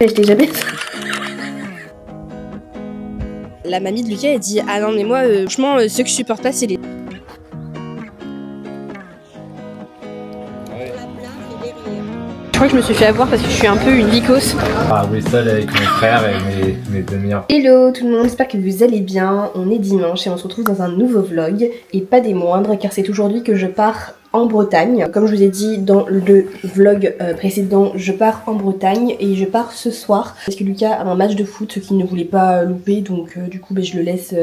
Je t'ai jamais... La mamie de Lucas elle dit ah non mais moi franchement ceux que je supporte pas c'est les... Je crois que je me suis fait avoir parce que je suis un peu une vicose. Ah oui, seul avec mon frère et mes deux meilleurs. Hello tout le monde, j'espère que vous allez bien. On est dimanche et on se retrouve dans un nouveau vlog. Et pas des moindres car c'est aujourd'hui que je pars en Bretagne. Comme je vous ai dit dans le vlog précédent, je pars en Bretagne et je pars ce soir parce que Lucas a un match de foot qu'il ne voulait pas louper, donc du coup je le laisse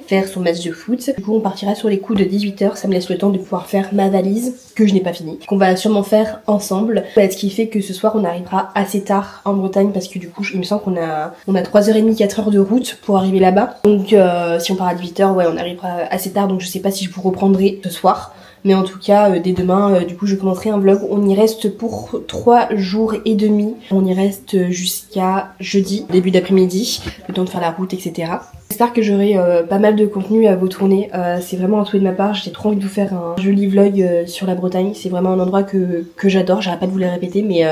faire son match de foot. Du coup on partira sur les coups de 18 h, ça me laisse le temps de pouvoir faire ma valise que je n'ai pas fini, qu'on va sûrement faire ensemble. Ce qui fait que ce soir on arrivera assez tard en Bretagne parce que du coup il me semble qu'on a 3h30, 4h de route pour arriver là-bas. Donc si on part à 18 h, ouais on arrivera assez tard, donc je sais pas si je vous reprendrai ce soir. Mais en tout cas, dès demain, du coup, je commencerai un vlog. On y reste pour 3 jours et demi. On y reste jusqu'à jeudi, début d'après-midi, le temps de faire la route, etc. J'espère que j'aurai pas mal de contenu à vous tourner. C'est vraiment un souhait de ma part. J'ai trop envie de vous faire un joli vlog sur la Bretagne. C'est vraiment un endroit que j'adore. J'arrête pas de vous le répéter, mais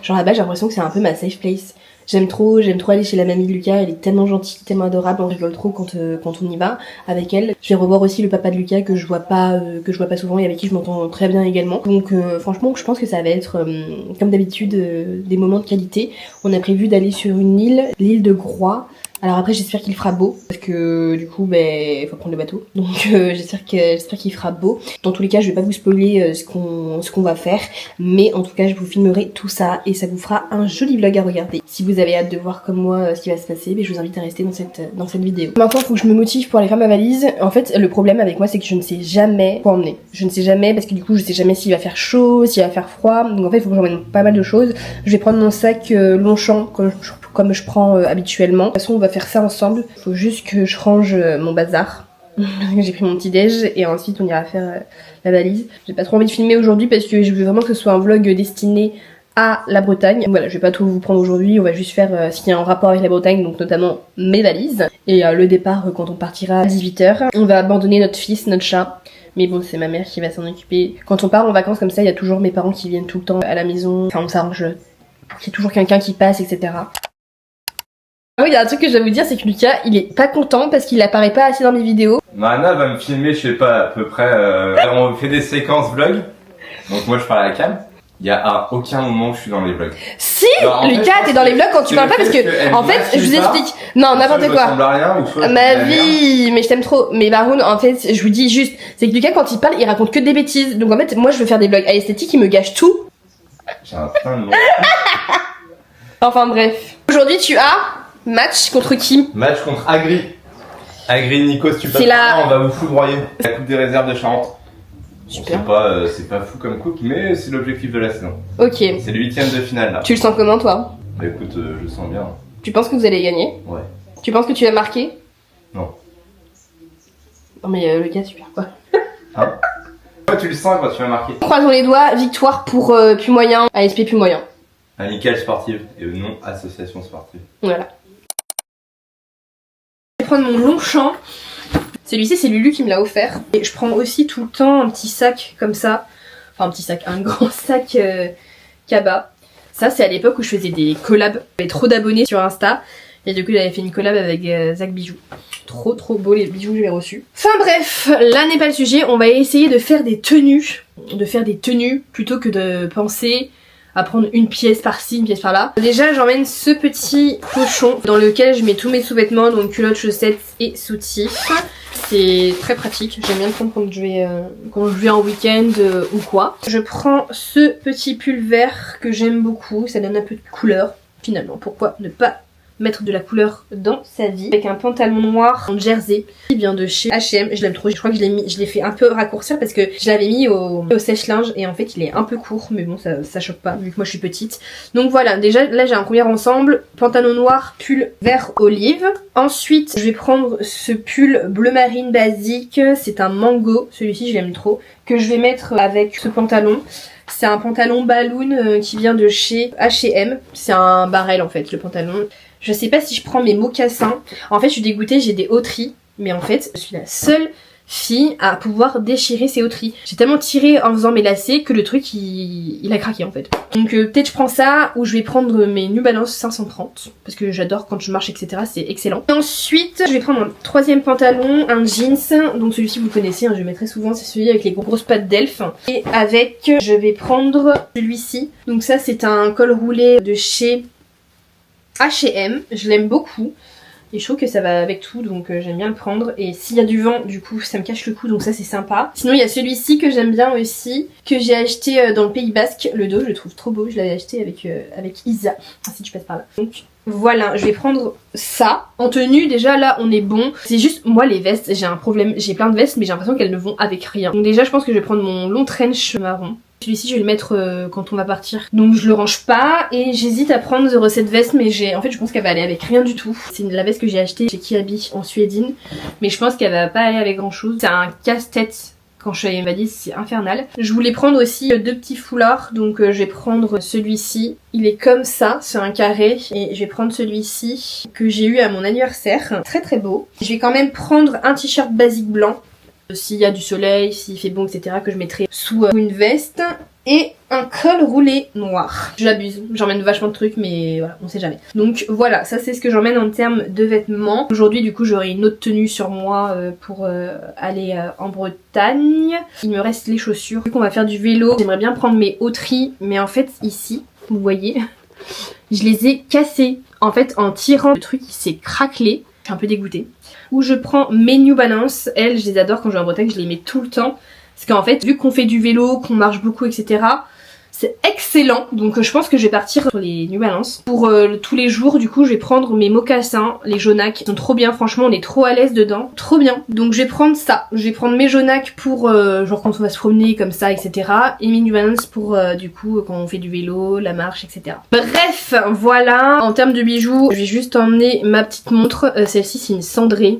genre là-bas, j'ai l'impression que c'est un peu ma safe place. J'aime trop aller chez la mamie de Lucas, elle est tellement gentille, tellement adorable, on rigole trop quand on y va avec elle. Je vais revoir aussi le papa de Lucas que je vois pas souvent et avec qui je m'entends très bien également. Donc franchement je pense que ça va être comme d'habitude des moments de qualité. On a prévu d'aller sur une île, l'île de Groix. Alors après j'espère qu'il fera beau parce que du coup il faut prendre le bateau, donc j'espère qu'il fera beau. Dans tous les cas je vais pas vous spoiler ce qu'on va faire, mais en tout cas je vous filmerai tout ça et ça vous fera un joli vlog à regarder. Si vous avez hâte de voir comme moi ce qui va se passer, je vous invite à rester dans cette vidéo. Maintenant il faut que je me motive pour aller faire ma valise. En fait le problème avec moi c'est que je ne sais jamais quoi emmener. Je ne sais jamais parce que du coup je sais jamais s'il va faire chaud, s'il va faire froid, donc en fait il faut que j'emmène pas mal de choses. Je vais prendre mon sac Longchamp comme je prends habituellement. De toute façon on va faire ça ensemble. Il faut juste que je range mon bazar. J'ai pris mon petit déj et ensuite on ira faire la valise. J'ai pas trop envie de filmer aujourd'hui parce que je veux vraiment que ce soit un vlog destiné à la Bretagne. Voilà, je vais pas tout vous prendre aujourd'hui, on va juste faire ce qui est en rapport avec la Bretagne, donc notamment mes valises. Et le départ quand on partira à 18 h. On va abandonner notre fils, notre chat. Mais bon, c'est ma mère qui va s'en occuper. Quand on part en vacances comme ça, il y a toujours mes parents qui viennent tout le temps à la maison. Enfin, on s'arrange pour qu'il y ait toujours quelqu'un qui passe, etc. Ah oui, il y a un truc que je dois vous dire, c'est que Lucas, il est pas content parce qu'il apparaît pas assez dans mes vidéos. Anna va me filmer, je sais pas, à peu près, on fait des séquences vlogs, donc moi je parle à la cam. Il y a à aucun moment où je suis dans les vlogs. Si, alors, Lucas, t'es dans les vlogs quand tu parles pas parce que, en fait, je vous explique. Non, n'importe quoi. À rien, ou soit ma vie, mais je t'aime trop. Mais par contre, en fait, je vous dis juste, c'est que Lucas, quand il parle, il raconte que des bêtises. Donc en fait, moi, je veux faire des vlogs à esthétique, il me gâche tout. J'ai un plein de monde. Enfin bref. Aujourd'hui, tu as match contre qui? Match contre Agri. Agri Nikos, tu passes là, on va vous foudroyer. La coupe des réserves de Charente. Super. Bon, c'est pas fou comme coupe, mais c'est l'objectif de la saison. Ok. C'est le 8ème de finale là. Tu le sens comment toi? Bah écoute, je le sens bien. Tu penses que vous allez gagner? Ouais. Tu penses que tu vas marquer? Non. Non mais le gars, super quoi. Hein? Toi tu le sens quand tu vas marquer. Croisons les doigts, victoire pour Pumoyen, ASP Pumoyen. Amicale sportive et non association sportive. Voilà. Je vais prendre mon Longchamp. Celui-ci c'est Lulu qui me l'a offert. Et je prends aussi tout le temps un petit sac comme ça. Enfin un petit sac, un grand sac Kaba. Ça c'est à l'époque où je faisais des collabs. J'avais trop d'abonnés sur Insta. Et du coup j'avais fait une collab avec Zach Bijoux. Trop beau les bijoux que j'avais reçus. Enfin bref, là n'est pas le sujet. On va essayer de faire des tenues. Plutôt que de penser à prendre une pièce par-ci, une pièce par-là. Déjà j'emmène ce petit pochon dans lequel je mets tous mes sous-vêtements, donc culottes, chaussettes et soutifs. C'est très pratique, j'aime bien le prendre quand je vais en week-end ou quoi. Je prends ce petit pull vert que j'aime beaucoup, ça donne un peu de couleur. Finalement, pourquoi ne pas mettre de la couleur dans sa vie. Avec un pantalon noir en jersey qui vient de chez H&M, je l'aime trop. Je crois que je l'ai fait un peu raccourcir parce que je l'avais mis au sèche-linge et en fait il est un peu court, mais bon ça choque pas vu que moi je suis petite. Donc voilà, déjà là j'ai un premier ensemble, pantalon noir, pull vert olive. Ensuite je vais prendre ce pull bleu marine basique, c'est un mango, celui-ci je l'aime trop, que je vais mettre avec ce pantalon. C'est un pantalon balloon qui vient de chez H&M, c'est un barrel en fait le pantalon. Je sais pas si je prends mes mocassins. En fait, je suis dégoûtée, j'ai des hauteries. Mais en fait, je suis la seule fille à pouvoir déchirer ses auteries. J'ai tellement tiré en faisant mes lacets que le truc il a craqué en fait. Donc peut-être je prends ça ou je vais prendre mes New Balance 530 parce que j'adore quand je marche etc, c'est excellent. Et ensuite je vais prendre un troisième pantalon, un jeans, donc celui-ci vous connaissez, hein, je le mets très souvent, c'est celui avec les grosses pattes d'elfe. Et avec je vais prendre celui-ci, donc ça c'est un col roulé de chez H&M, je l'aime beaucoup. Et je trouve que ça va avec tout, donc j'aime bien le prendre. Et s'il y a du vent, du coup, ça me cache le cou, donc ça c'est sympa. Sinon, il y a celui-ci que j'aime bien aussi, que j'ai acheté dans le Pays Basque. Le dos, je le trouve trop beau, je l'avais acheté avec Isa, si tu passes par là. Donc voilà, je vais prendre ça. En tenue, déjà là, on est bon. C'est juste, moi les vestes, j'ai un problème. J'ai plein de vestes, mais j'ai l'impression qu'elles ne vont avec rien. Donc déjà, je pense que je vais prendre mon long trench marron. Celui-ci je vais le mettre quand on va partir, donc je le range pas. Et j'hésite à prendre cette veste, mais en fait je pense qu'elle va aller avec rien du tout. C'est la veste que j'ai achetée chez Kiabi en suédine, mais je pense qu'elle va pas aller avec grand chose. C'est un casse-tête. Quand je suis allée m'habiller, c'est infernal. Je voulais prendre aussi deux petits foulards, donc je vais prendre celui-ci. Il est comme ça, c'est un carré, et je vais prendre celui-ci que j'ai eu à mon anniversaire. Très très beau. Je vais quand même prendre un t-shirt basique blanc. S'il y a du soleil, s'il fait bon, etc., que je mettrai sous une veste. Et un col roulé noir. J'abuse, j'emmène vachement de trucs, mais voilà, on sait jamais. Donc voilà, ça c'est ce que j'emmène en termes de vêtements. Aujourd'hui, du coup, j'aurai une autre tenue sur moi pour aller en Bretagne. Il me reste les chaussures. Vu qu'on va faire du vélo, j'aimerais bien prendre mes auteries, mais en fait, ici, vous voyez, je les ai cassées. En fait, en tirant le truc, il s'est craquelé. Je suis un peu dégoûtée. Où je prends mes New Balance. Elles, je les adore quand je vais en Bretagne, je les mets tout le temps. Parce qu'en fait, vu qu'on fait du vélo, qu'on marche beaucoup, etc., c'est excellent. Donc je pense que je vais partir sur les New Balance. Pour tous les jours, du coup, je vais prendre mes mocassins, les Jonac. Ils sont trop bien, franchement, on est trop à l'aise dedans. Trop bien. Donc je vais prendre ça. Je vais prendre mes Jonac pour genre quand on va se promener comme ça, etc. Et mes New Balance pour du coup quand on fait du vélo, la marche, etc. Bref, voilà. En termes de bijoux, je vais juste emmener ma petite montre. Celle-ci, c'est une cendrée.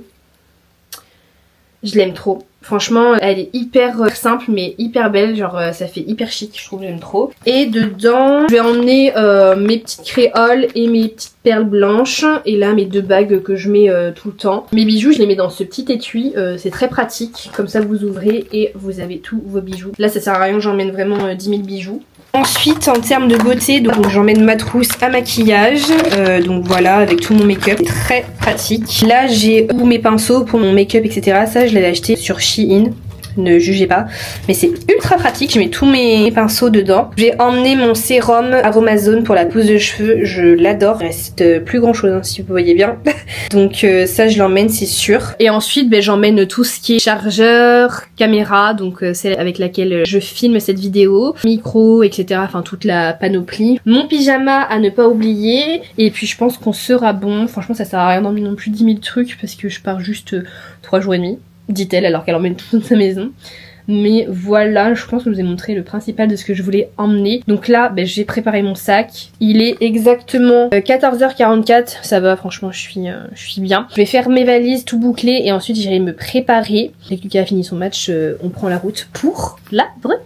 Je l'aime trop. Franchement, elle est hyper simple mais hyper belle, genre ça fait hyper chic, je trouve, j'aime trop. Et dedans, je vais emmener mes petites créoles et mes petites perles blanches. Et là, mes deux bagues que je mets tout le temps. Mes bijoux, je les mets dans ce petit étui, c'est très pratique. Comme ça, vous ouvrez et vous avez tous vos bijoux. Là, ça sert à rien, j'emmène vraiment 10 000 bijoux. Ensuite, en termes de beauté, donc j'emmène ma trousse à maquillage, donc voilà, avec tout mon make-up, c'est très pratique. Là, j'ai tous mes pinceaux pour mon make-up, etc. Ça, je l'avais acheté sur Shein. Ne jugez pas, mais c'est ultra pratique. Je mets tous mes pinceaux dedans. J'ai emmené mon sérum Aromazone pour la pousse de cheveux, je l'adore. Il reste plus grand chose hein, si vous voyez bien. Donc ça je l'emmène, c'est sûr. Et ensuite j'emmène tout ce qui est chargeur, caméra, donc celle avec laquelle je filme cette vidéo, micro, etc. Enfin toute la panoplie. Mon pyjama à ne pas oublier. Et puis je pense qu'on sera bon. Franchement ça sert à rien d'emmener non plus 10 000 trucs parce que je pars juste 3 jours et demi. Dit-elle alors qu'elle emmène toute sa maison. Mais voilà, je pense que je vous ai montré le principal de ce que je voulais emmener. Donc là, j'ai préparé mon sac. Il est exactement 14h44. Ça va, franchement, je suis bien. Je vais faire mes valises tout bouclées et ensuite j'irai me préparer. Dès que Lucas a fini son match, on prend la route pour la Bretagne.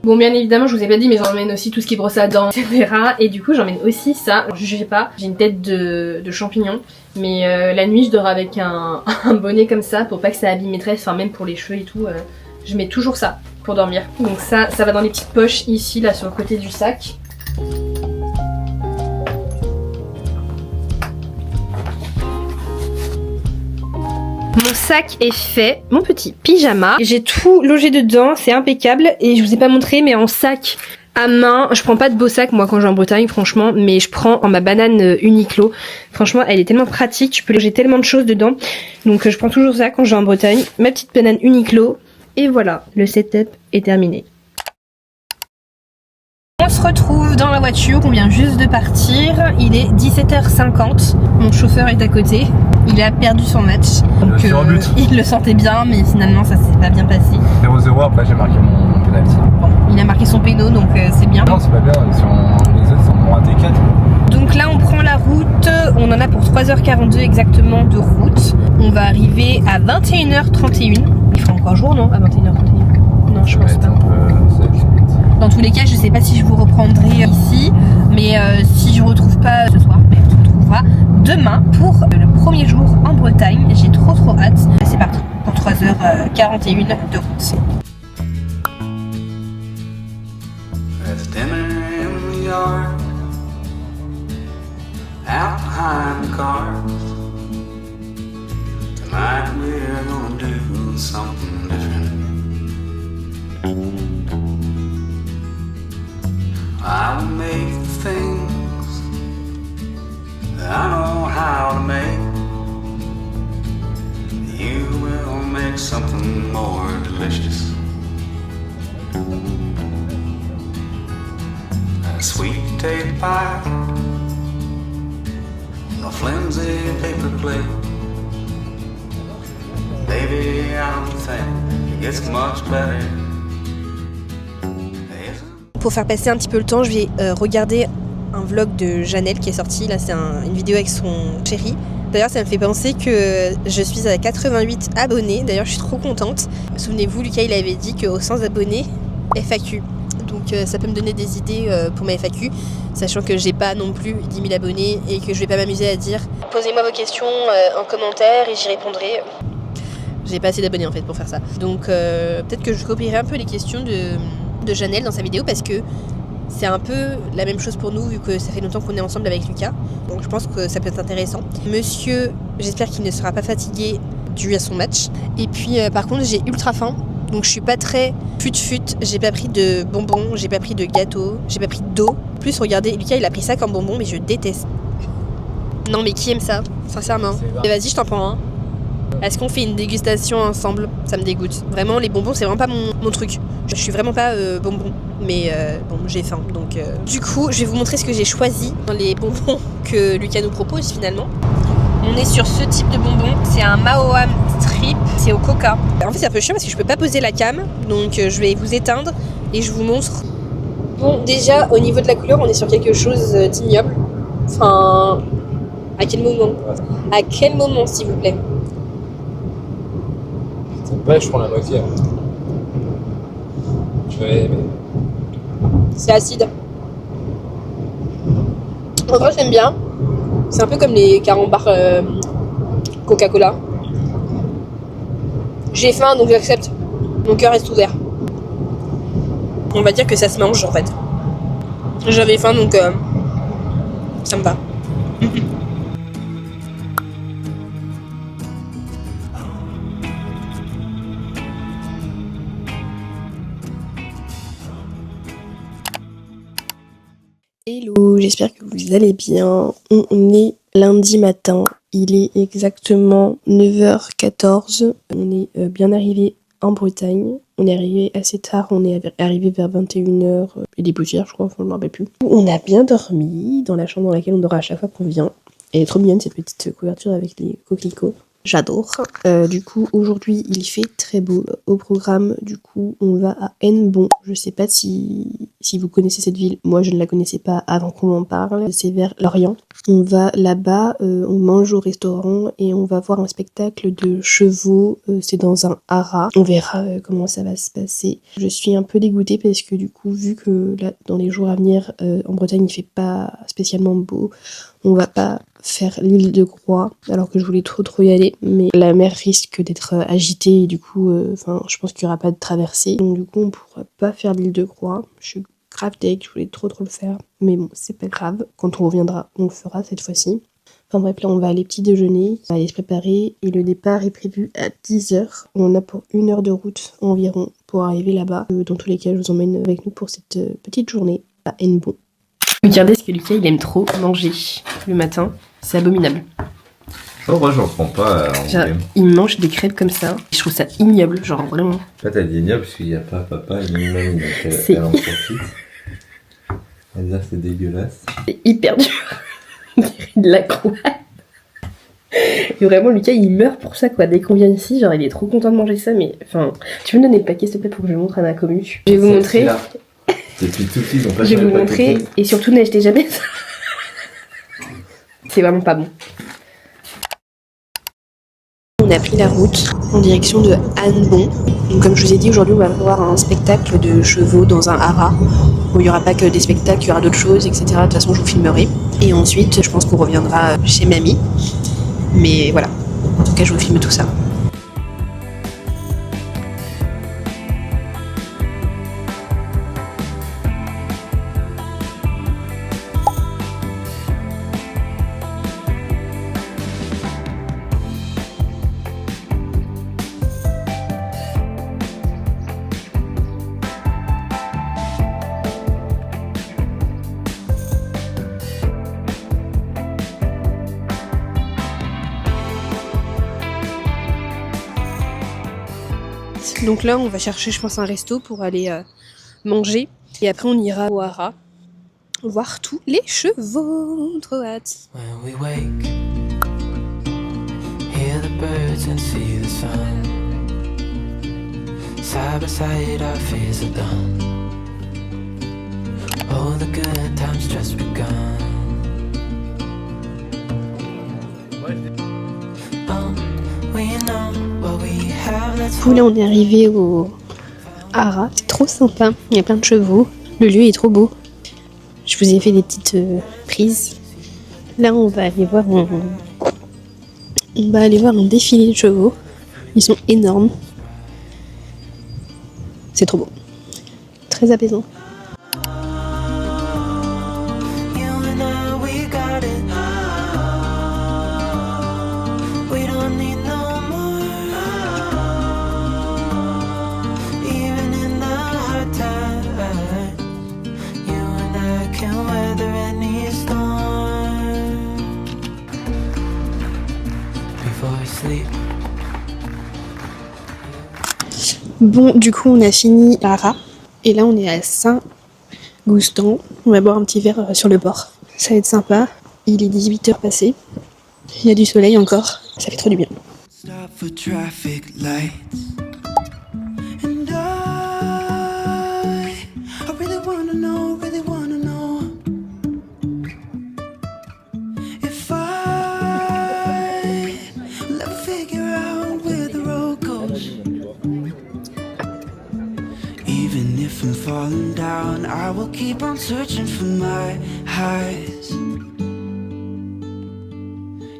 Bon, bien évidemment, je vous ai pas dit, mais j'emmène aussi tout ce qui est brosse à dents, etc. Et du coup, j'emmène aussi ça. Je sais pas, j'ai une tête de champignon. Mais la nuit, je dors avec un bonnet comme ça pour pas que ça abîme mes tresses. Enfin, même pour les cheveux et tout. Je mets toujours ça pour dormir. Donc ça va dans les petites poches ici, là, sur le côté du sac. Mon sac est fait, mon petit pyjama. J'ai tout logé dedans, c'est impeccable. Et je vous ai pas montré, mais en sac à main, je prends pas de beau sac moi quand je vais en Bretagne franchement, mais je prends en ma banane Uniqlo. Franchement, elle est tellement pratique, tu peux loger tellement de choses dedans. Donc je prends toujours ça quand je vais en Bretagne. Ma petite banane Uniqlo. Et voilà, le setup est terminé. On se retrouve dans la voiture, on vient juste de partir, il est 17h50, mon chauffeur est à côté, il a perdu son match, donc il le sentait bien mais finalement ça s'est pas bien passé. 0-0, après j'ai marqué mon penalty. Bon, il a marqué son péno donc c'est bien. Non c'est pas bien, les autres sont raté 4. Donc là on prend la route, on en a pour 3h42 exactement de route, on va arriver à 21h31, il fera encore jour non à 21h31? Non je pense pas. Dans tous les cas, je sais pas si je vous reprendrai ici, mais si je retrouve pas ce soir, mais on se retrouvera demain pour le premier jour en Bretagne. J'ai trop hâte. C'est parti pour 3h41 de route. There's dinner in the yard, out behind the cars. Tonight we're gonna do something different. I will make the things that I know how to make. You will make something more delicious. A sweet potato pie, a flimsy paper plate. Baby, I don't think it gets much better. Pour faire passer un petit peu le temps, je vais regarder un vlog de Janelle qui est sorti. Là, c'est une vidéo avec son chéri. D'ailleurs, ça me fait penser que je suis à 88 abonnés. D'ailleurs, je suis trop contente. Souvenez-vous, Lucas, il avait dit qu'aux 100 abonnés, FAQ. Donc ça peut me donner des idées pour ma FAQ, sachant que j'ai pas non plus 10 000 abonnés et que je vais pas m'amuser à dire posez-moi vos questions en commentaire et j'y répondrai. J'ai pas assez d'abonnés en fait pour faire ça. Donc peut-être que je copierai un peu les questions de Janelle dans sa vidéo parce que c'est un peu la même chose pour nous vu que ça fait longtemps qu'on est ensemble avec Lucas. Donc je pense que ça peut être intéressant. Monsieur, j'espère qu'il ne sera pas fatigué dû à son match. Et puis par contre j'ai ultra faim. Donc je suis pas très fut-fut, j'ai pas pris de bonbons, j'ai pas pris de gâteau, j'ai pas pris d'eau. Plus regardez, Lucas il a pris ça comme bonbon mais je déteste. Non mais qui aime ça, sincèrement. Et vas-y je t'en prends un. Est-ce qu'on fait une dégustation ensemble? Ça me dégoûte. Vraiment les bonbons c'est vraiment pas mon truc. Je suis vraiment pas bonbon. Mais bon j'ai faim donc... Du coup je vais vous montrer ce que j'ai choisi dans les bonbons que Lucas nous propose finalement. On est sur ce type de bonbon, c'est un Maoam Strip, c'est au coca. En fait c'est un peu chiant parce que je peux pas poser la cam, donc je vais vous éteindre et je vous montre. Bon déjà au niveau de la couleur on est sur quelque chose d'ignoble. Enfin, à quel moment? À quel moment s'il vous plaît? C'est pas, je prends la moitié. Je vais aimer. C'est acide. En vrai j'aime bien. C'est un peu comme les carambars Coca-Cola. J'ai faim donc j'accepte. Mon cœur reste ouvert. On va dire que ça se mange en fait. J'avais faim donc ça me va. Hello, j'espère que vous allez bien. On est lundi matin, il est exactement 9h14. On est bien arrivé en Bretagne. On est arrivé assez tard, on est arrivé vers 21h et des poussières je crois, enfin je me rappelle plus. On a bien dormi dans la chambre dans laquelle on dort à chaque fois qu'on vient. Elle est trop mignonne cette petite couverture avec les coquelicots. J'adore. Du coup, aujourd'hui, il fait très beau. Au programme, du coup, on va à Hennebont. Je sais pas si vous connaissez cette ville. Moi, je ne la connaissais pas avant qu'on m'en parle. C'est vers Lorient. On va là-bas, on mange au restaurant et on va voir un spectacle de chevaux. C'est dans un haras. On verra comment ça va se passer. Je suis un peu dégoûtée parce que du coup, vu que là, dans les jours à venir, en Bretagne, il fait pas spécialement beau. On va pas faire l'île de Groix alors que je voulais trop y aller, mais la mer risque d'être agitée et du coup je pense qu'il y aura pas de traversée, donc du coup on pourra pas faire l'île de Groix. Je suis grave deg, je voulais trop le faire, mais bon c'est pas grave, quand on reviendra on le fera cette fois-ci. Enfin bref, là on va aller petit déjeuner, on va aller se préparer et le départ est prévu à 10h. On a pour 1 heure de route environ pour arriver là-bas. Dans tous les cas je vous emmène avec nous pour cette petite journée à Hennebont. Regardez ce que Lucas il aime trop manger le matin, c'est abominable. Oh, moi j'en prends pas Genre, il mange des crêpes comme ça, je trouve ça ignoble, genre vraiment. Là t'as dit ignoble parce qu'il n'y a pas papa ni mamie, donc elle en profite. Elle dit c'est dégueulasse. C'est hyper dur, on dirait de la croix. Et vraiment Lucas il meurt pour ça quoi, dès qu'on vient ici, genre il est trop content de manger ça, mais enfin, tu peux me donner le paquet s'il te plaît pour que je le montre à ma commu. Je vais vous montrer. Depuis tout petit, ils ont pas. Je vais vous montrer et surtout n'achetez jamais ça. C'est vraiment pas bon. On on a pris la route en direction de Annebon. Donc, comme je vous ai dit, aujourd'hui on va voir un spectacle de chevaux dans un haras. Bon, il n'y aura pas que des spectacles, il y aura d'autres choses, etc. De toute façon, je vous filmerai. Et ensuite, je pense qu'on reviendra chez mamie. Mais voilà, en tout cas, je vous filme tout ça. Donc là, on va chercher, je pense, un resto pour aller manger. Et après, on ira au haras voir tous les chevaux. Trop hâte. When we wake, hear the birds and see the sun. Side by side, our fears are done. Oh, the good times just begun. Oh, we know what we have, let's Du coup, là, on est arrivé au haras. C'est trop sympa. Il y a plein de chevaux. Le lieu est trop beau. Je vous ai fait des petites prises. Là, on va aller voir un défilé de chevaux. Ils sont énormes. C'est trop beau. Très apaisant. You and I, we got it. We don't need no more. Even in the hard times, you and I can weather any storm. Before I sleep. Bon, du coup, on a fini à Arras. Et là, on est à Saint-Goustan. On va boire un petit verre sur le bord. Ça va être sympa. Il est 18h passé. Il y a du soleil encore. Ça fait trop du bien. Stop for traffic lights. And I really wanna know if will ever figure out where the road goes. Even if I'm falling down, I will keep on searching for my highs.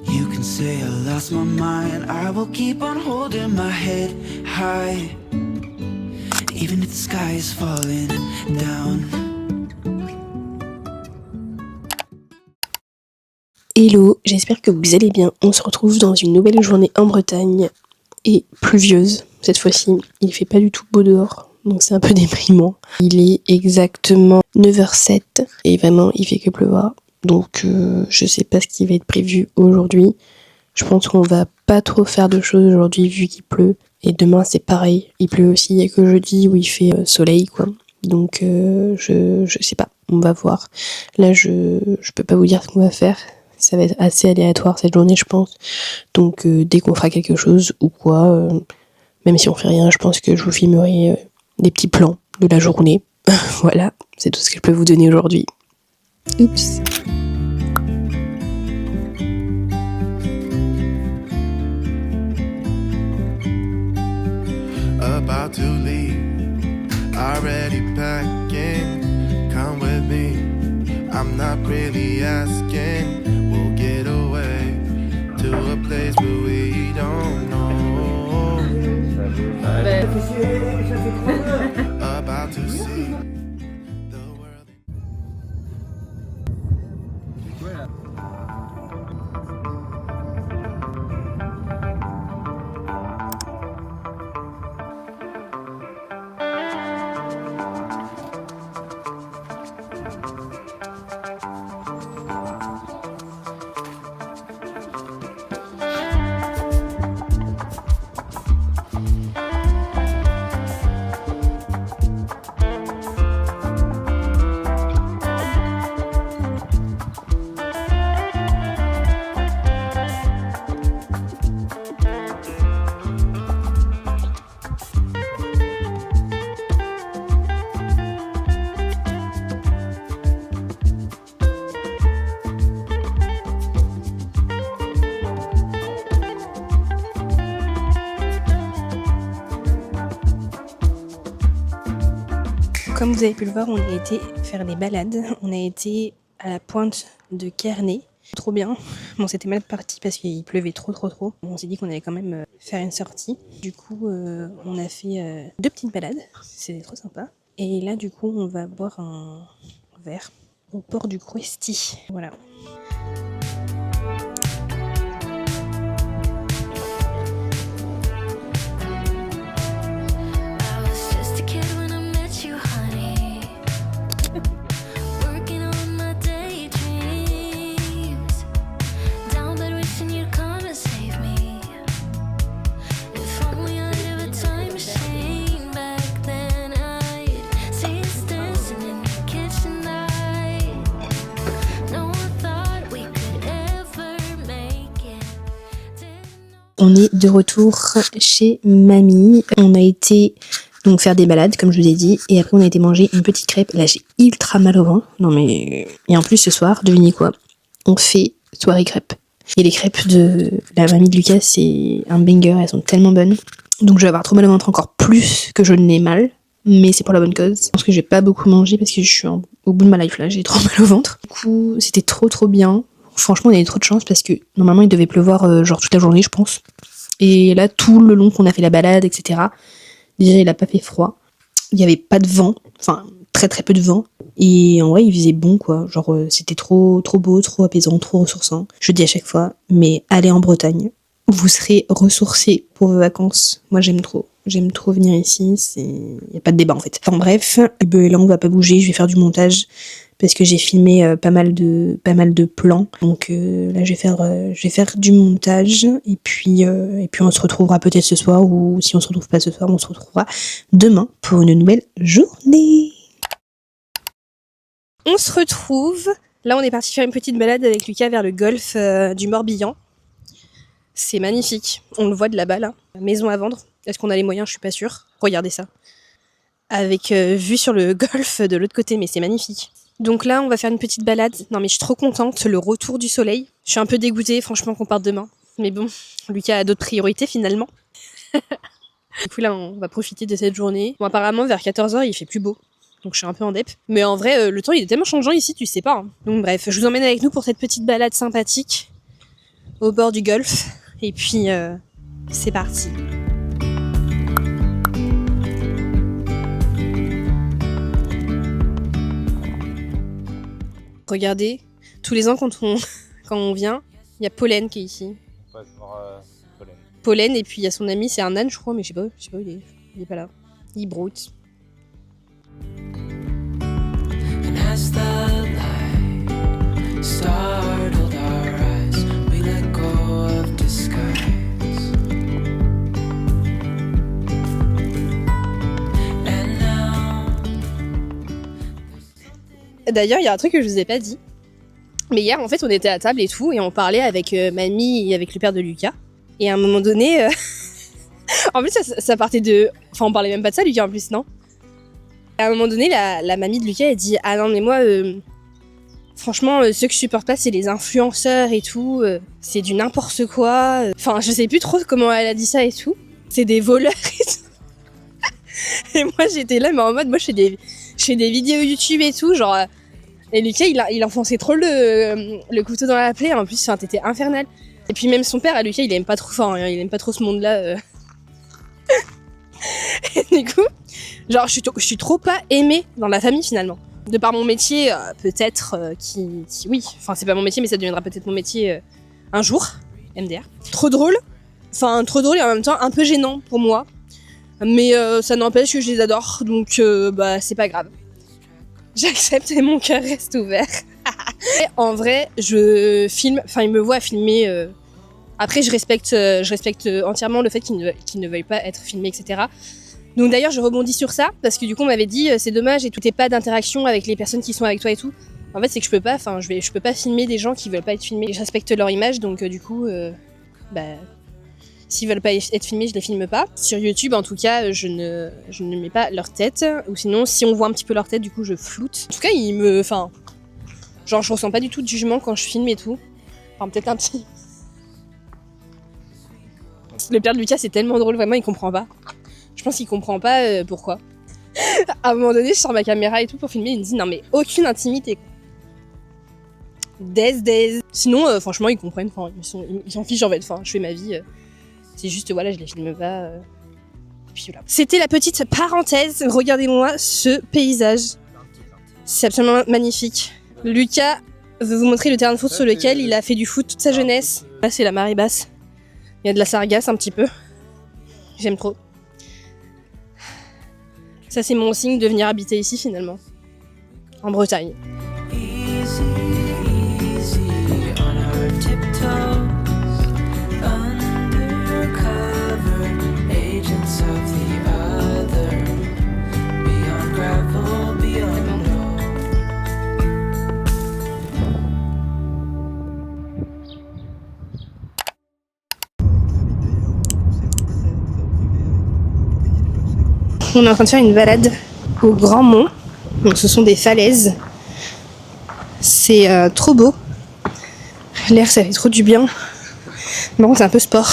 You can say I lost my mind, I will keep on holding my head high. Even if the sky is falling down. Hello, j'espère que vous allez bien. On se retrouve dans une nouvelle journée en Bretagne et pluvieuse. Cette fois-ci, il fait pas du tout beau dehors, donc c'est un peu déprimant. Il est exactement 9h07 et vraiment il fait que pleuvoir. Donc je sais pas ce qui va être prévu aujourd'hui. Je pense qu'on va pas trop faire de choses aujourd'hui vu qu'il pleut. Et demain c'est pareil, il pleut aussi, il y a que jeudi où il fait soleil quoi. Donc je sais pas, on va voir. Là je peux pas vous dire ce qu'on va faire. Ça va être assez aléatoire cette journée je pense. Donc dès qu'on fera quelque chose ou quoi, même si on fait rien, je pense que je vous filmerai des petits plans de la journée. Voilà, c'est tout ce que je peux vous donner aujourd'hui. Oups. About to leave, already packing. Come with me, I'm not really asking. We'll get away to a place where we don't know. About to see the world. Comme vous avez pu le voir, on a été faire des balades. On a été à la pointe de Kerney. Trop bien. Bon, c'était mal parti parce qu'il pleuvait trop. On s'est dit qu'on allait quand même faire une sortie. Du coup, on a fait 2 petites balades. C'était trop sympa. Et là, du coup, on va boire un verre au port du Crouesty. Voilà. On est de retour chez mamie. On a été donc faire des balades, comme je vous ai dit, et après on a été manger une petite crêpe. Là, j'ai ultra mal au ventre. Non mais... Et en plus, ce soir, devinez quoi? On fait soirée crêpes. Et les crêpes de la mamie de Lucas, c'est un banger, elles sont tellement bonnes. Donc je vais avoir trop mal au ventre, encore plus que je n'ai mal. Mais c'est pour la bonne cause. Je pense que j'ai pas beaucoup mangé parce que je suis au bout de ma life là, j'ai trop mal au ventre. Du coup, c'était trop bien. Franchement, on a eu trop de chance parce que normalement il devait pleuvoir genre toute la journée, je pense. Et là, tout le long qu'on a fait la balade, etc., déjà il a pas fait froid. Il y avait pas de vent, enfin très peu de vent. Et en vrai, il faisait bon quoi. Genre c'était trop beau, trop apaisant, trop ressourçant. Je dis à chaque fois, mais allez en Bretagne, vous serez ressourcés pour vos vacances. Moi j'aime trop venir ici. Il y a pas de débat en fait. Enfin bref, là on va pas bouger. Je vais faire du montage. Parce que j'ai filmé pas mal de plans. Donc là, je vais faire du montage. Et puis on se retrouvera peut-être ce soir. Ou si on se retrouve pas ce soir, on se retrouvera demain pour une nouvelle journée. On se retrouve. Là, on est parti faire une petite balade avec Lucas vers le golfe du Morbihan. C'est magnifique. On le voit de là-bas, là. Maison à vendre. Est-ce qu'on a les moyens? Je suis pas sûre. Regardez ça. Avec vue sur le golfe de l'autre côté, mais c'est magnifique. Donc là, on va faire une petite balade. Non mais je suis trop contente, le retour du soleil. Je suis un peu dégoûtée, franchement, qu'on parte demain. Mais bon, Lucas a d'autres priorités finalement. Du coup là, on va profiter de cette journée. Bon, apparemment, vers 14h, il fait plus beau. Donc je suis un peu en dep. Mais en vrai, le temps, il est tellement changeant ici, tu sais pas. Hein. Donc bref, je vous emmène avec nous pour cette petite balade sympathique au bord du golfe. Et puis, c'est parti. Regardez, tous les ans quand on vient, il y a Pollen qui est ici. Ouais, c'est voir Pollen. Pollen, et puis il y a son ami, c'est un âne je crois, mais je sais pas où il est pas là. Il broute. And as the light startled our eyes, we let go of disguise. And now... D'ailleurs, il y a un truc que je vous ai pas dit. Mais hier, en fait, on était à table et tout, et on parlait avec mamie et avec le père de Lucas. Et à un moment donné... en plus, ça partait de... Enfin, on parlait même pas de ça, Lucas, en plus, non? À un moment donné, la mamie de Lucas, elle dit « Ah non, mais moi, franchement, ceux que je supporte pas, c'est les influenceurs et tout. C'est du n'importe quoi. Enfin, je sais plus trop comment elle a dit ça et tout. C'est des voleurs et tout. » Et moi, j'étais là, mais en mode, moi, je fais des vidéos YouTube et tout, genre... Et Lucas, il enfonçait trop le couteau dans la plaie. En plus, t'étais infernal. Et puis même son père, à Lucas, il aime pas trop il aime pas trop ce monde-là. Et du coup, genre, je suis trop pas aimée dans la famille, finalement. De par mon métier, peut-être, oui. Enfin, c'est pas mon métier, mais ça deviendra peut-être mon métier un jour. MDR. Trop drôle. Enfin, trop drôle et en même temps un peu gênant pour moi. Mais ça n'empêche que je les adore. Donc, bah, c'est pas grave. J'accepte et mon cœur reste ouvert. Et en vrai, je filme, enfin il me voit filmer. Après, je respecte entièrement le fait qu'ils ne veuillent pas être filmés, etc. Donc d'ailleurs, je rebondis sur ça parce que du coup, on m'avait dit c'est dommage et tout n'est pas d'interaction avec les personnes qui sont avec toi et tout. En fait, c'est que je peux pas filmer des gens qui veulent pas être filmés. Et je respecte leur image, donc du coup, s'ils veulent pas être filmés, je les filme pas. Sur YouTube, en tout cas, je ne mets pas leur tête. Ou sinon, si on voit un petit peu leur tête, du coup, je floute. En tout cas, genre, je ressens pas du tout de jugement quand je filme et tout. Enfin, peut-être un petit. Le père de Lucas, c'est tellement drôle, vraiment, il comprend pas. Je pense qu'il comprend pas pourquoi. À un moment donné, je sors ma caméra et tout pour filmer, il me dit non mais aucune intimité. Days. Sinon, franchement, ils comprennent, ils s'en fichent en fait, je fais ma vie. C'est juste, voilà, je les filme pas. Et puis voilà. C'était la petite parenthèse, regardez-moi ce paysage. C'est absolument magnifique. Lucas veut vous montrer le terrain de foot sur lequel il a fait du foot toute sa jeunesse. Là, c'est la marée basse. Il y a de la sargasse un petit peu. J'aime trop. Ça, c'est mon signe de venir habiter ici, finalement. En Bretagne. Easy, easy on our tiptoes, undercover agents of the other, beyond gravel, beyond road. On est en train de faire une balade au Grand Mont. Donc, ce sont des falaises. C'est trop beau. L'air, ça fait trop du bien. Par contre, c'est un peu sport.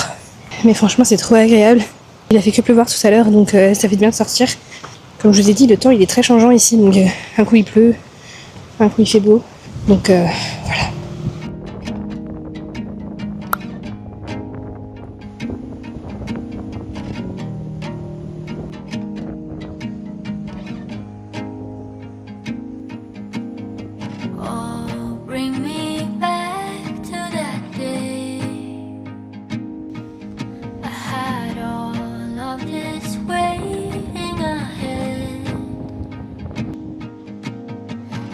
Mais franchement, c'est trop agréable. Il a fait que pleuvoir tout à l'heure, donc ça fait du bien de sortir. Comme je vous ai dit, le temps, il est très changeant ici. Donc, un coup, il pleut. Un coup, il fait beau. Donc, voilà. Oh, bring me back to that day. I had all of this waiting ahead.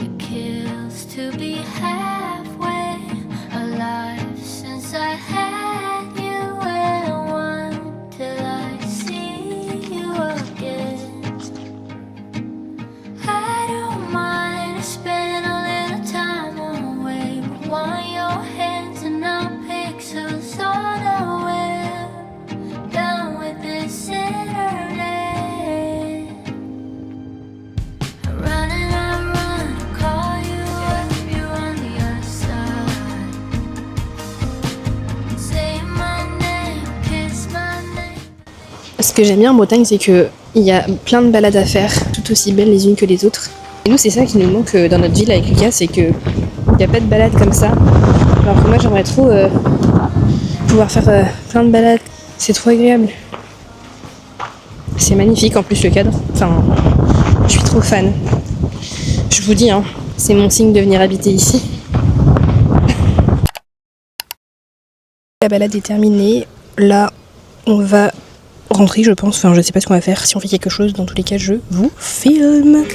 It kills to be halfway alive since I had you and one till I see you again. I don't mind to spend a little time away, but want your hands and our pixels on a web, down with this internet. I run and I run, call you up, you're on the other side. Say my name, kiss my name. Ce que j'aime bien en Bretagne, c'est qu'il y a plein de balades à faire, tout aussi belles les unes que les autres. Et nous, c'est ça qui nous manque dans notre ville avec Lucas, c'est qu'il n'y a pas de balades comme ça. Alors que moi, j'aimerais trop pouvoir faire plein de balades. C'est trop agréable. C'est magnifique en plus le cadre. Enfin, je suis trop fan. Je vous dis, hein, c'est mon signe de venir habiter ici. La balade est terminée. Là, on va rentrer, je pense. Enfin, je sais pas ce qu'on va faire. Si on fait quelque chose, dans tous les cas, je vous filme.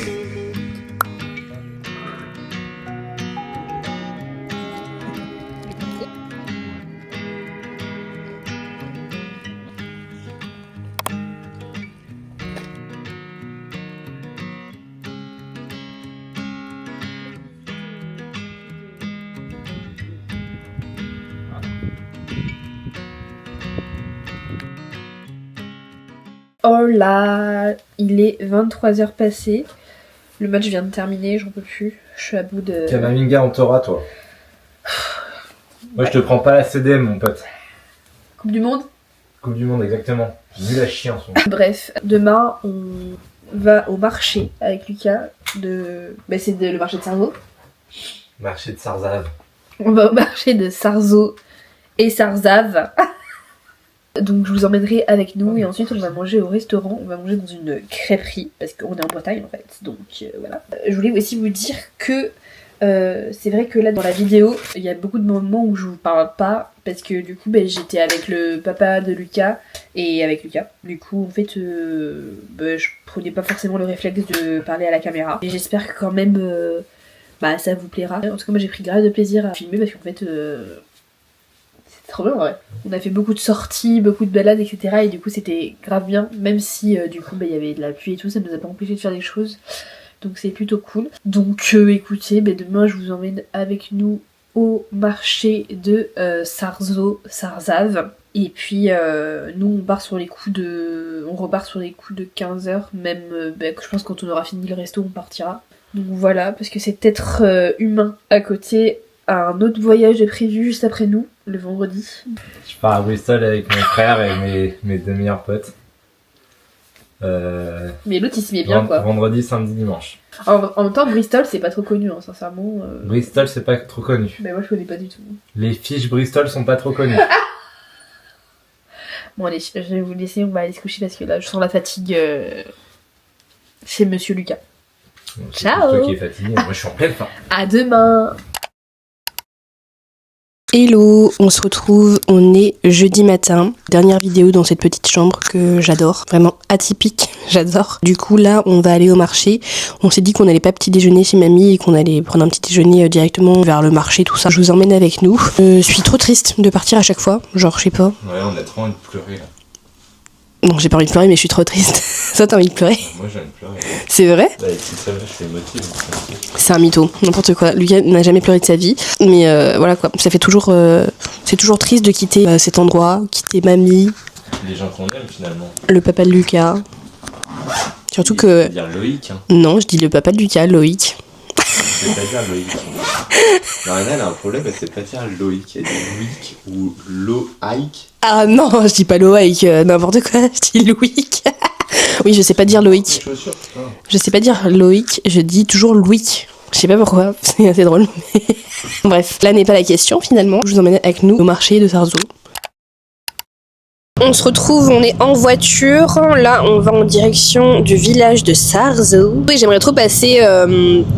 Oh là, il est 23h passé. Le match vient de terminer, j'en peux plus. Je suis à bout de... Kamavinga, on t'aura, toi. Moi, je te prends pas la CDM, mon pote. Coupe du Monde. Coupe du Monde, exactement. J'ai vu la chien en ce moment. Bref, demain, on va au marché avec Lucas. C'est le marché de Sarzeau. Marché de Sarzave. On va au marché de Sarzeau et Sarzave. Donc je vous emmènerai avec nous et ensuite on va manger au restaurant, on va manger dans une crêperie parce qu'on est en Bretagne en fait, donc voilà. Je voulais aussi vous dire que c'est vrai que là dans la vidéo il y a beaucoup de moments où je vous parle pas parce que du coup j'étais avec le papa de Lucas et avec Lucas. Du coup en fait je prenais pas forcément le réflexe de parler à la caméra et j'espère que quand même ça vous plaira. En tout cas moi j'ai pris grave de plaisir à filmer parce qu'en fait c'est trop bien en vrai. On a fait beaucoup de sorties, beaucoup de balades, etc. Et du coup c'était grave bien, même si du coup il y avait de la pluie et tout, ça nous a pas empêché de faire des choses. Donc c'est plutôt cool. Donc écoutez, demain je vous emmène avec nous au marché de Sarzave. Et puis nous on repart sur les coups de 15h, même je pense que quand on aura fini le resto on partira. Donc voilà, parce que c'est peut-être humain à côté. Un autre voyage est prévu juste après nous, le vendredi. Je pars à Bristol avec mon frère et mes deux meilleurs potes. Mais l'autre il s'y met bien quoi. Vendredi, samedi, dimanche. En même temps, Bristol c'est pas trop connu, hein, sincèrement. Bristol, c'est pas trop connu. Mais moi je connais pas du tout. Les fiches Bristol sont pas trop connues. Bon allez, je vais vous laisser, on va aller se coucher parce que là je sens la fatigue chez Monsieur Lucas. Ciao. C'est toi qui es fatigué, moi je suis en pleine forme. À demain. Hello, on se retrouve, on est jeudi matin, dernière vidéo dans cette petite chambre que j'adore, vraiment atypique, j'adore. Du coup là on va aller au marché, on s'est dit qu'on allait pas petit déjeuner chez mamie et qu'on allait prendre un petit déjeuner directement vers le marché, tout ça. Je vous emmène avec nous. Je suis trop triste de partir à chaque fois, genre je sais pas. Ouais, on a trop envie de pleurer là. Non, j'ai pas envie de pleurer mais je suis trop triste. Toi t'as envie de pleurer? Moi j'ai envie de pleurer. C'est vrai? Bah si ça va, je suis émotif. C'est un mytho, n'importe quoi. Lucas n'a jamais pleuré de sa vie, mais voilà quoi. Ça fait toujours, c'est toujours triste de quitter cet endroit, quitter mamie, Les gens qu'on aime finalement. le papa de Lucas. Surtout que dire Loïc, hein. non, je dis le papa de Lucas, Loïc. C'est pas dire Loïc. Mariana elle a un problème, elle sait pas dire Loïc, elle dit Loïc ou Loïc. Ah non, je dis pas Loïc, n'importe quoi, je dis Loïc. Oui, je sais pas dire Loïc. Chaussures, putain. Je sais pas dire Loïc, je dis toujours Louis. Je sais pas pourquoi, c'est assez drôle. Mais... Bref, là n'est pas la question finalement. Je vous emmène avec nous au marché de Sarzeau. On se retrouve, on est en voiture. Là, on va en direction du village de Sarzeau. Oui, j'aimerais trop passer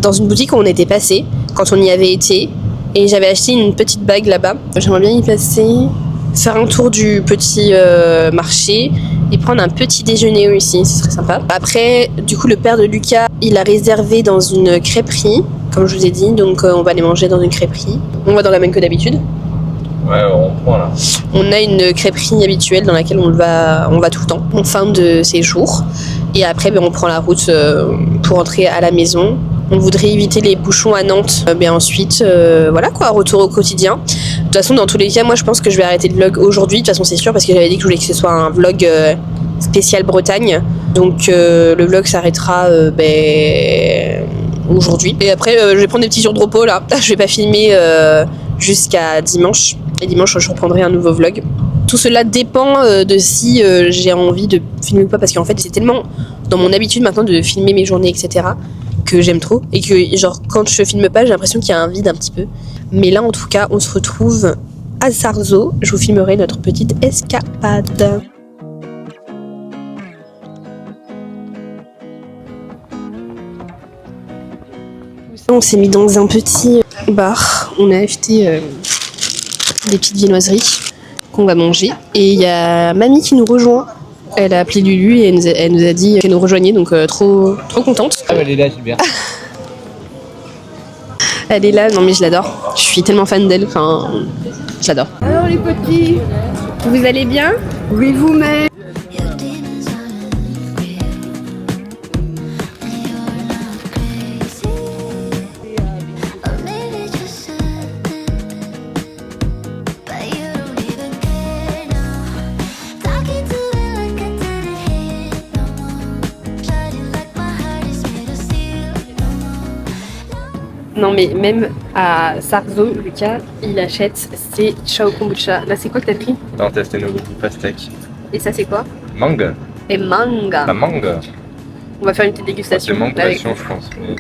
dans une boutique où on était passé quand on y avait été. Et j'avais acheté une petite bague là-bas. J'aimerais bien y passer, faire un tour du petit marché et prendre un petit déjeuner aussi, ce serait sympa. Après, du coup, le père de Lucas, il a réservé dans une crêperie, comme je vous ai dit, donc on va aller manger dans une crêperie. On va dans la même que d'habitude. Ouais, on prend là. On a une crêperie habituelle dans laquelle on va tout le temps, en fin de séjour. Et après, on prend la route pour rentrer à la maison. On voudrait éviter les bouchons à Nantes. Mais ensuite, voilà quoi, retour au quotidien. De toute façon, dans tous les cas, moi je pense que je vais arrêter le vlog aujourd'hui. De toute façon, c'est sûr, parce que j'avais dit que je voulais que ce soit un vlog spécial Bretagne. Donc le vlog s'arrêtera aujourd'hui. Et après, je vais prendre des petits jours de repos là. Je vais pas filmer jusqu'à dimanche. Et dimanche, je reprendrai un nouveau vlog. Tout cela dépend de si j'ai envie de filmer ou pas, parce qu'en fait, c'est tellement dans mon habitude maintenant de filmer mes journées, etc., que j'aime trop. Et que, genre, quand je filme pas, j'ai l'impression qu'il y a un vide un petit peu. Mais là, en tout cas, on se retrouve à Sarzeau. Je vous filmerai notre petite escapade. On s'est mis dans un petit bar. On a acheté des petites viennoiseries qu'on va manger. Et il y a mamie qui nous rejoint. Elle a appelé Lulu et elle nous a dit qu'elle nous rejoignait, donc trop contente. Ah, elle est là, Gilbert. Elle est là, non mais je l'adore. Je suis tellement fan d'elle, enfin, je l'adore. Alors les petits, Vous allez bien? oui vous-même. Your demons are real, and you're not crazy, or maybe just something, but you don't even care now. Talking to me like I didn't hear no more. Shining like my heart is made of steel no more. Non mais même à Sarzeau, Lucas, il achète ses chao kombucha. Là c'est quoi que t'as pris? On va tester nos goûts pastèques. Et ça c'est quoi? Mangue. Et manga. La mangue. On va faire une petite C'est dégustation. mangue avec- passion, je pense. Mais... Moi,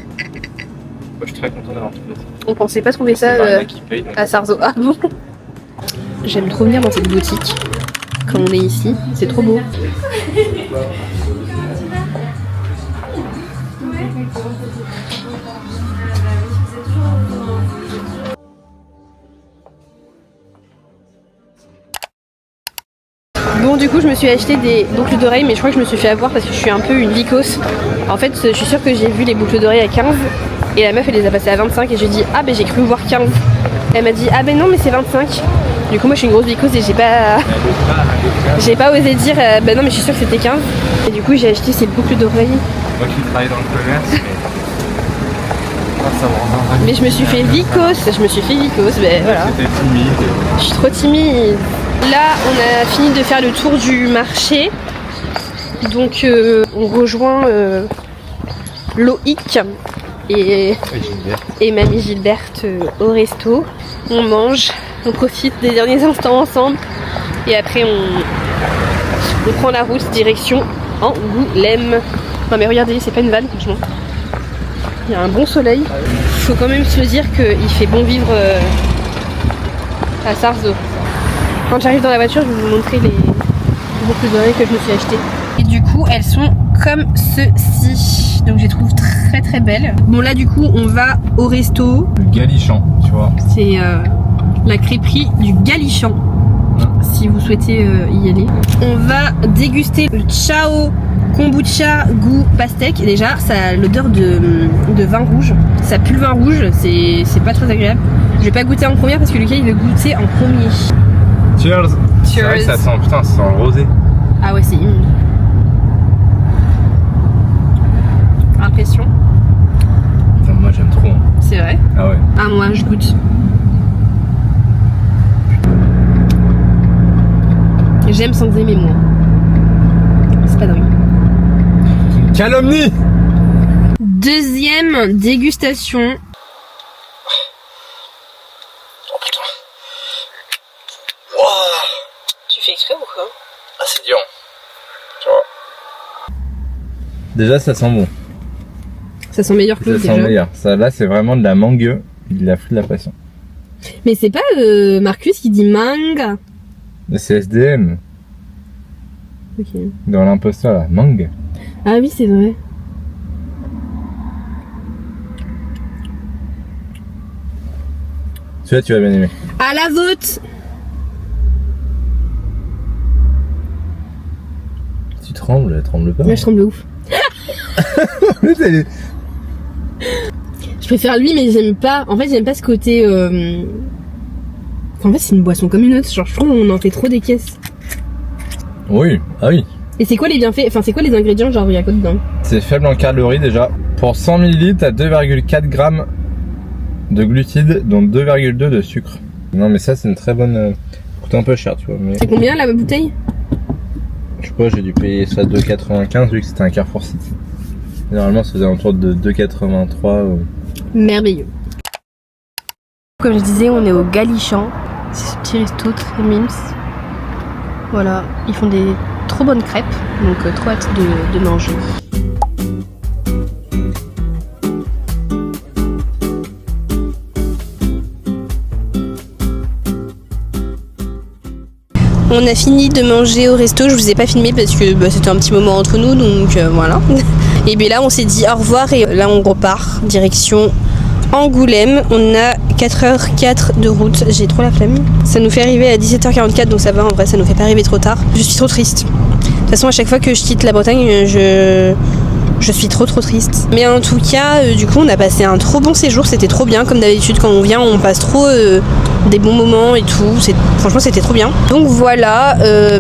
je suis très content d'avoir trouvé ça. On pensait pas trouver ça C'est Mariana qui paye, donc... à Sarzeau. Ah bon? J'aime trop venir dans cette boutique. Quand on est ici, c'est trop beau. Bon, du coup, je me suis acheté des boucles d'oreilles, mais je crois que je me suis fait avoir parce que je suis un peu une vicose. En fait, je suis sûre que j'ai vu les boucles d'oreilles à 15 et la meuf elle les a passées à 25 et j'ai dit ah ben j'ai cru voir 15. Elle m'a dit ah ben non mais c'est 25. Du coup moi je suis une grosse vicose et j'ai pas osé dire ben non mais je suis sûre que c'était 15. Et du coup j'ai acheté ces boucles d'oreilles. Moi qui travaille dans le commerce, mais... Ah, ça me rend dingue. Mais je me suis fait vicose, ben voilà. C'était timide. Je suis trop timide. Là, on a fini de faire le tour du marché. Donc, on rejoint Loïc et mamie Gilberte au resto. On mange, on profite des derniers instants ensemble. Et après, on prend la route direction Angoulême. Non mais regardez, c'est pas une vanne franchement. Il y a un bon soleil. Faut quand même se dire qu'il fait bon vivre à Sarzeau. Quand j'arrive dans la voiture, je vais vous montrer les boucles d'oreilles que je me suis achetées. Et du coup, elles sont comme ceci. Donc je les trouve très très belles. Bon là du coup, on va au resto. Le Galichant, tu vois. C'est la crêperie du Galichant. Si vous souhaitez y aller. On va déguster le Chao Kombucha goût pastèque. Déjà, ça a l'odeur de vin rouge. Ça pue le vin rouge, c'est pas très agréable. Je vais pas goûter en première parce que Lucas il veut goûter en premier. Cheers. C'est vrai que ça sent, putain, ça sent le rosé. Ah ouais, c'est immonde. Impression. Putain, moi j'aime trop. Hein. C'est vrai? Ah ouais. Ah moi je goûte. J'aime sans aimer moi. C'est pas dingue. Calomnie. Deuxième dégustation. Oh putain. Wow. Tu fais exprès ou quoi? Ah c'est dur. Tu vois. Déjà ça sent bon. Ça sent meilleur que Ça l'autre sent déjà. meilleur. Ça là c'est vraiment de la mangue et de la fruit de la passion. Mais c'est pas Marcus qui dit mangue. C'est SDM. Ok. Dans l'imposteur là. Mangue. Ah oui c'est vrai. Celui-là tu vas bien aimer. À la vote. Tu trembles, elle tremble pas. Moi je tremble de ouf. Mais t'es- Je préfère lui mais j'aime pas. En fait j'aime pas ce côté. En fait c'est une boisson comme une autre. Genre je trouve qu'on en fait trop des caisses. Oui, ah oui. Et c'est quoi les bienfaits? Enfin c'est quoi les ingrédients? Genre il y a quoi dedans? C'est faible en calories déjà. Pour 100 ml, t'as 2,4 grammes de glucides, dont 2,2 de sucre. Non mais ça c'est une très bonne... coûte un peu cher tu vois. Mais... C'est combien la bouteille? Je sais pas, j'ai dû payer ça 2,95 vu que c'était un Carrefour City. Généralement ça faisait autour de 2,83. Merveilleux. Comme je disais, on est au Galichant. C'est ce petit resto très mimes. Voilà, ils font des trop bonnes crêpes, donc trop hâte de manger. On a fini de manger au resto, je vous ai pas filmé parce que c'était un petit moment entre nous, donc voilà. Et bien là on s'est dit au revoir et là on repart direction Angoulême. On a 4h04 de route, j'ai trop la flemme. Ça nous fait arriver à 17h44 donc ça va en vrai, ça nous fait pas arriver trop tard. Je suis trop triste. De toute façon à chaque fois que je quitte la Bretagne, je suis trop triste. Mais en tout cas, du coup, on a passé un trop bon séjour. C'était trop bien. Comme d'habitude, quand on vient, on passe trop des bons moments et tout. Franchement, c'était trop bien. Donc voilà,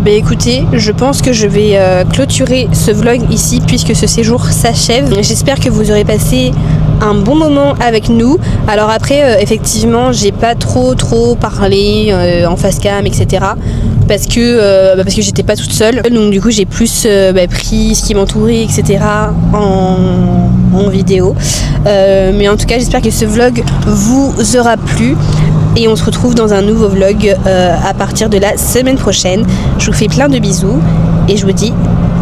écoutez, je pense que je vais clôturer ce vlog ici puisque ce séjour s'achève. J'espère que vous aurez passé un bon moment avec nous. Alors après, effectivement, j'ai pas trop parlé en face cam, etc. Parce que j'étais pas toute seule. Donc du coup, j'ai plus pris ce qui m'entourait, etc. en vidéo. Mais en tout cas, j'espère que ce vlog vous aura plu. Et on se retrouve dans un nouveau vlog à partir de la semaine prochaine. Je vous fais plein de bisous et je vous dis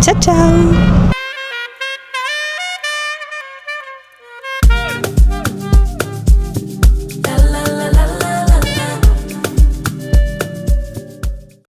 ciao ciao.